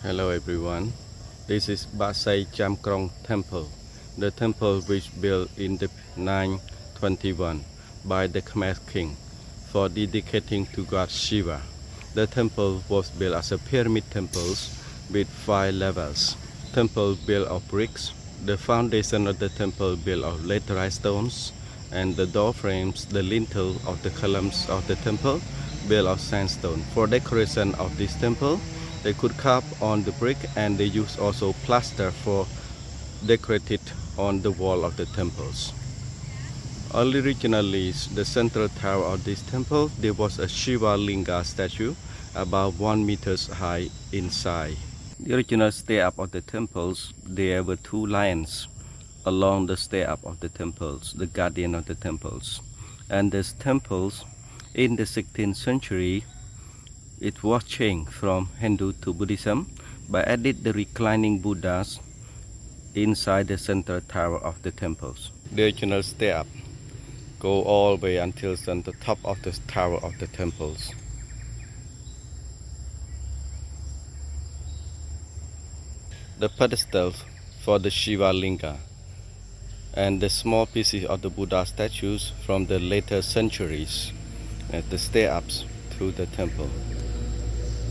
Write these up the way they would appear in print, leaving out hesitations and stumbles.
Hello everyone, this is Baksei Cham Krong Temple, the temple which built in the 921 by the Khmer king for dedicating to god Shiva. The temple was built as a pyramid temple with 5 levels. Temple built of bricks, the foundation of the temple built of laterite stones, and the door frames, the lintel of the columns of the temple built of sandstone. For decoration of this temple, they could carve on the brick, and they use also plaster for decorated on the wall of the temples. Originally, the central tower of this temple, there was a Shiva Linga statue about 1 meter high inside. The original step of the temples, there were 2 lions along the step of the temples, the guardian of the temples. And these temples in the 16th century, it was changed from Hindu to Buddhism by adding the reclining Buddhas inside the central tower of the temples. The original step go all the way until the top of the tower of the temples. The pedestal for the Shiva Linga and the small pieces of the Buddha statues from the later centuries at the steps through the temple.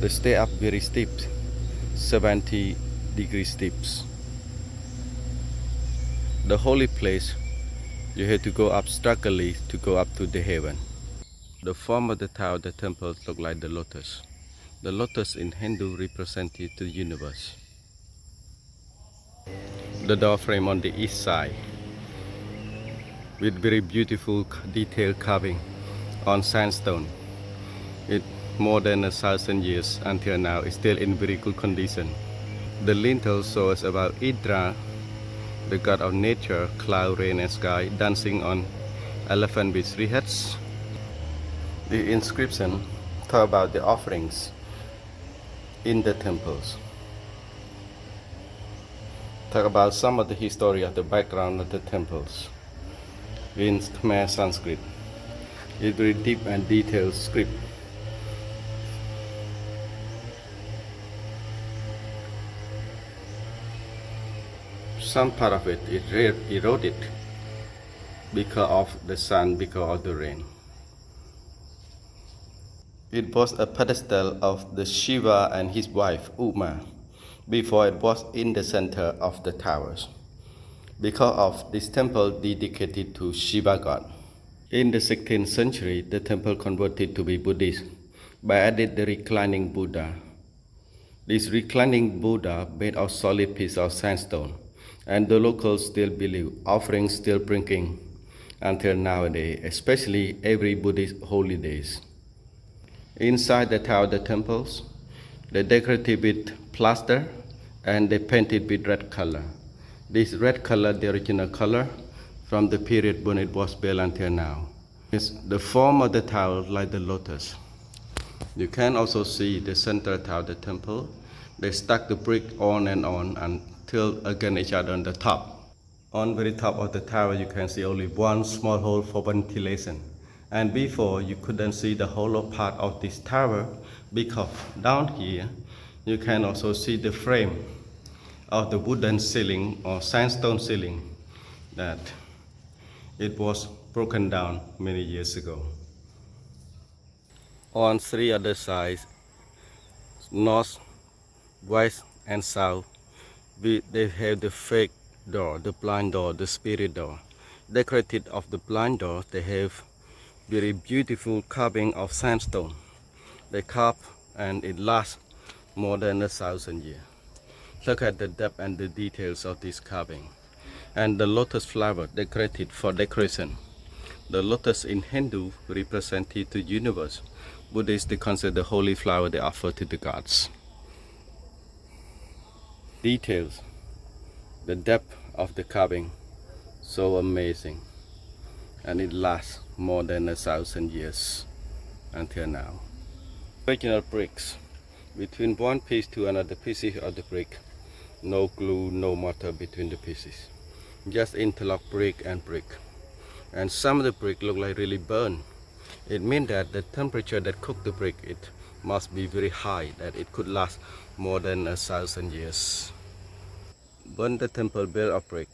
The stay up very steep, 70-degree steps. The holy place, you have to go up struggling to go up to the heaven. The form of the tower, the temples look like the lotus. The lotus in Hindu represented the universe. The door frame on the east side with very beautiful detailed carving on sandstone. It more than 1,000 years until now is still in very good condition. The lintel shows about Indra, the god of nature, cloud, rain and sky, dancing on elephant with 3 heads. The inscription talk about the offerings in the temples. Talk about some of the history of the background of the temples in Khmer Sanskrit. It's very deep and detailed script. Some part of it is eroded because of the sun, because of the rain. It was a pedestal of the Shiva and his wife Uma before it was in the center of the towers because of this temple dedicated to Shiva god. In the 16th century, the temple converted to be Buddhist by adding the reclining Buddha. This reclining Buddha made of solid piece of sandstone, and the locals still believe offerings still bringing until nowadays, especially every Buddhist holy days. Inside the tower of the temples, they decorated with plaster and they painted with red color. This red color, the original color from the period when it was built until now. It's the form of the tower like the lotus. You can also see the central tower of the temple. They stack the brick on and on until against each other on the top. On the very top of the tower, you can see only one small hole for ventilation. And before, you couldn't see the hollow part of this tower because down here, you can also see the frame of the wooden ceiling or sandstone ceiling that it was broken down many years ago. On 3 other sides, north, west and south, they have the fake door, the blind door, the spirit door. Decorated of the blind door, they have very beautiful carving of sandstone. They carve and it lasts more than 1,000 years. Look at the depth and the details of this carving. And the lotus flower decorated for decoration. The lotus in Hindu represented the universe. Buddhists, they consider the holy flower they offer to the gods. Details, the depth of the carving, so amazing. And it lasts more than 1,000 years until now. Original bricks, between one piece to another pieces of the brick, no glue, no mortar between the pieces. Just interlock brick and brick. And some of the brick look like really burned. It means that the temperature that cooked the brick, it must be very high, that it could last more than 1,000 years. When the temple built of brick,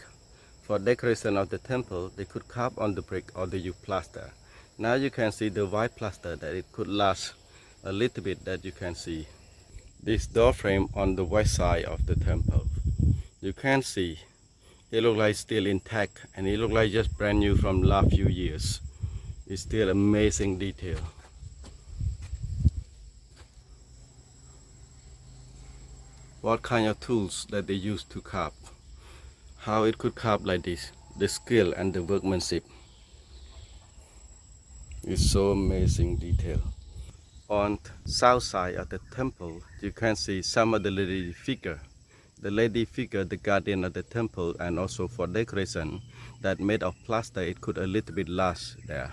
for decoration of the temple, they could carve on the brick or they use plaster. Now you can see the white plaster that it could last a little bit that you can see. This door frame on the west side of the temple. You can see it looks like still intact and it looks like just brand new from last few years. It's still amazing detail. What kind of tools that they use to carve? How it could carve like this? The skill and the workmanship is so amazing detail. On the south side of the temple, you can see some of the lady figure. The lady figure, the guardian of the temple, and also for decoration that made of plaster, it could a little bit last there.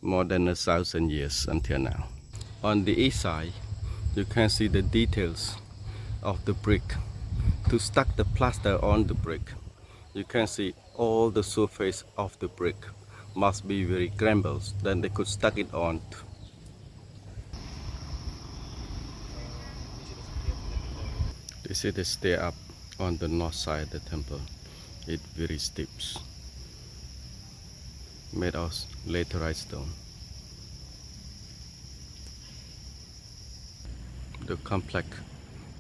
More than 1,000 years until now. On the east side, you can see the details of the brick. To stack the plaster on the brick, you can see all the surface of the brick must be very crumbled, then they could stack it on. This is the stair up on the north side of the temple. It's very steep, made of laterite stone. The complex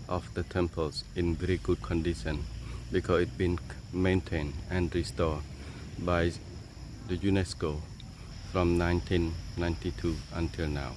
of the temples in very good condition because it's been maintained and restored by the UNESCO from 1992 until now.